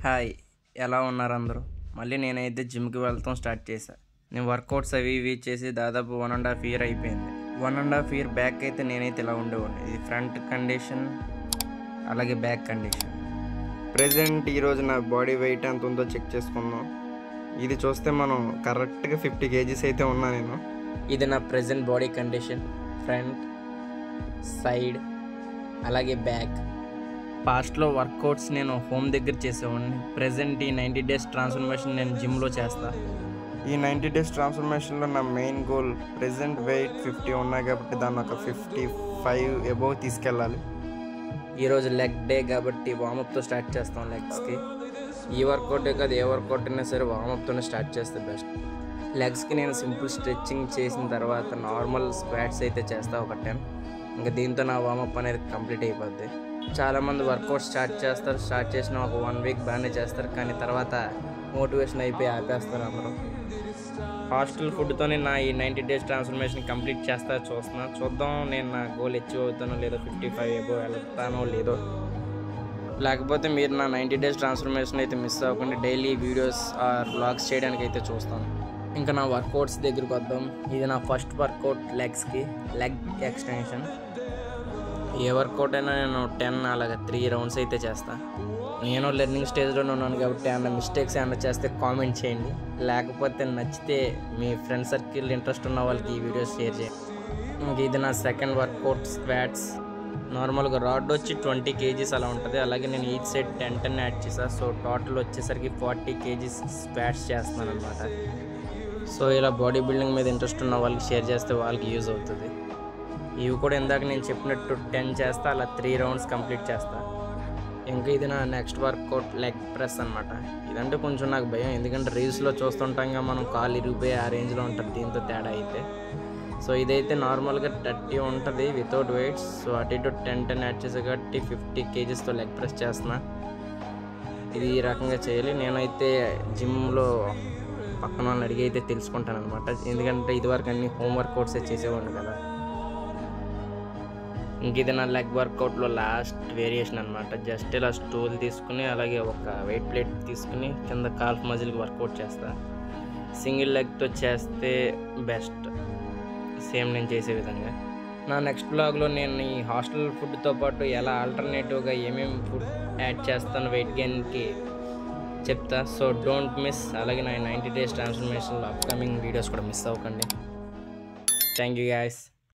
Hi, ఎలా ఉన్నారు అందరూ? మళ్ళీ నేనైతే జిమ్కి వెళ్తాం స్టార్ట్ చేశాను. నేను వర్కౌట్స్ అవి ఇవి చేసి దాదాపు 1.5 year అయిపోయింది. 1.5 year బ్యాక్ అయితే నేనైతే ఇలా ఉండేవాడిని. ఇది ఫ్రంట్ కండిషన్, అలాగే బ్యాక్ కండిషన్. ప్రెజెంట్ ఈరోజు నా బాడీ వెయిట్ ఎంత ఉందో చెక్ చేసుకుందాం. ఇది చూస్తే మనం కరెక్ట్గా 50 kgs అయితే ఉన్నా నేను. ఇది నా present body condition, front, side, అలాగే బ్యాక్. పాస్ట్లో వర్కౌట్స్ నేను హోమ్ దగ్గర చేసేవాడిని. ప్రెజెంట్ ఈ 90 days ట్రాన్స్ఫర్మేషన్ నేను జిమ్లో చేస్తాను. ఈ 90 days ట్రాన్స్ఫర్మేషన్లో నా మెయిన్ గోల్, ప్రెజెంట్ వెయిట్ 50 ఉన్నాయి కాబట్టి దాన్ని ఒక 55 above తీసుకెళ్ళాలి. ఈరోజు లెగ్ డే కాబట్టి వార్మప్తో స్టార్ట్ చేస్తాం. లెగ్స్కి ఈ వర్కౌటే కాదు, ఏ వర్కౌట్ అయినా సరే వార్మప్తోనే స్టార్ట్ చేస్తే బెస్ట్. లెగ్స్కి నేను సింపుల్ స్ట్రెచ్చింగ్ చేసిన తర్వాత నార్మల్ స్క్వాట్స్ అయితే చేస్తాను ఒక 10. ఇంకా దీంతో నా వార్మప్ అనేది కంప్లీట్ అయిపోద్ది. చాలామంది వర్కౌట్ స్టార్ట్ చేసిన ఒక 1 week బాగానే చేస్తారు, కానీ తర్వాత మోటివేషన్ అయిపోయి ఆపేస్తారు అందరూ. హాస్టల్ ఫుడ్తోనే నా ఈ 90 days ట్రాన్స్ఫర్మేషన్ కంప్లీట్ చూద్దాం నేను నా గోల్ అచీవ్ అవుతానో లేదో, 55 above వెళ్తానో లేదో. లేకపోతే మీరు నా 90 days ట్రాన్స్ఫర్మేషన్ అయితే మిస్ అవ్వకుండా డైలీ వీడియోస్ ఆర్ వ్లాగ్స్ చేయడానికి అయితే చూస్తాను. ఇంకా నా వర్కౌట్స్ దగ్గరికి వద్దాం. ఇది నా first work out లెగ్స్కి, leg extension. A workout అయినా నేను 10 అలాగే 3 rounds అయితే చేస్తాను. నేను లెర్నింగ్ స్టేజ్లోనే ఉన్నాను కాబట్టి ఏమన్నా మిస్టేక్స్ ఏమన్నా చేస్తే కామెంట్ చేయండి. లేకపోతే నచ్చితే మీ ఫ్రెండ్ సర్కిల్ ఇంట్రెస్ట్ ఉన్న వాళ్ళకి ఈ వీడియోస్ షేర్ చేయండి. ఇంక ఇది నా సెకండ్ వర్కౌట్, స్క్వాట్స్. నార్మల్గా రాడ్ వచ్చి 20 kgs అలా ఉంటుంది. అలాగే నేను ఈచ్ సైడ్ 10 యాడ్ చేసాను. సో టోటల్ వచ్చేసరికి 40 kgs స్క్వాట్స్ చేస్తున్నాను అనమాట. సో ఇలా బాడీ బిల్డింగ్ మీద ఇంట్రెస్ట్ ఉన్న వాళ్ళకి షేర్ చేస్తే వాళ్ళకి యూజ్ అవుతుంది. ఇవి కూడా ఇందాక నేను చెప్పినట్టు 10 చేస్తా, అలా 3 rounds కంప్లీట్ చేస్తా. ఇంకా ఇది నా నెక్స్ట్ వర్కౌట్, లెగ్ ప్రెస్ అనమాట. ఇదంటే కొంచెం నాకు భయం, ఎందుకంటే రీల్స్లో చూస్తుంటాంగా మనం కాలు ఇరిగిపోయి ఆ రేంజ్లో ఉంటుంది దీంతో తేడా అయితే. సో ఇదైతే నార్మల్గా 30 ఉంటుంది వితౌట్ వెయిట్స్. సో అటు ఇటు 10 యాడ్ చేసే కాబట్టి 50 kgsతో లెగ్ ప్రెస్ చేస్తున్నా. ఇది ఈ రకంగా చేయాలి. నేనైతే జిమ్లో పక్కన వాళ్ళని అడిగి అయితే తెలుసుకుంటాను అనమాట, ఎందుకంటే ఇదివరకు అన్ని హోమ్ వర్కౌట్సే చేసేవాడిని కదా. ఇంక ఇది నా లెగ్ వర్కౌట్లో లాస్ట్ వేరియేషన్ అనమాట. జస్ట్ ఇలా స్టూల్ తీసుకుని అలాగే ఒక వెయిట్ ప్లేట్ తీసుకుని కింద కాల్ఫ్ మజిల్కి వర్కౌట్ చేస్తా. సింగిల్ లెగ్తో చేస్తే బెస్ట్, సేమ్ నేను చేసే విధంగా. నా నెక్స్ట్ బ్లాగ్లో నేను ఈ హాస్టల్ ఫుడ్తో పాటు ఎలా ఆల్టర్నేటివ్గా ఏమేమి ఫుడ్ యాడ్ చేస్తాను వెయిట్ గెయిన్కి చెప్తా. So don't miss. అలాగే నా 90 days ట్రాన్స్ఫర్మేషన్లో అప్కమింగ్ వీడియోస్ కూడా మిస్ అవ్వకండి. Thank you guys.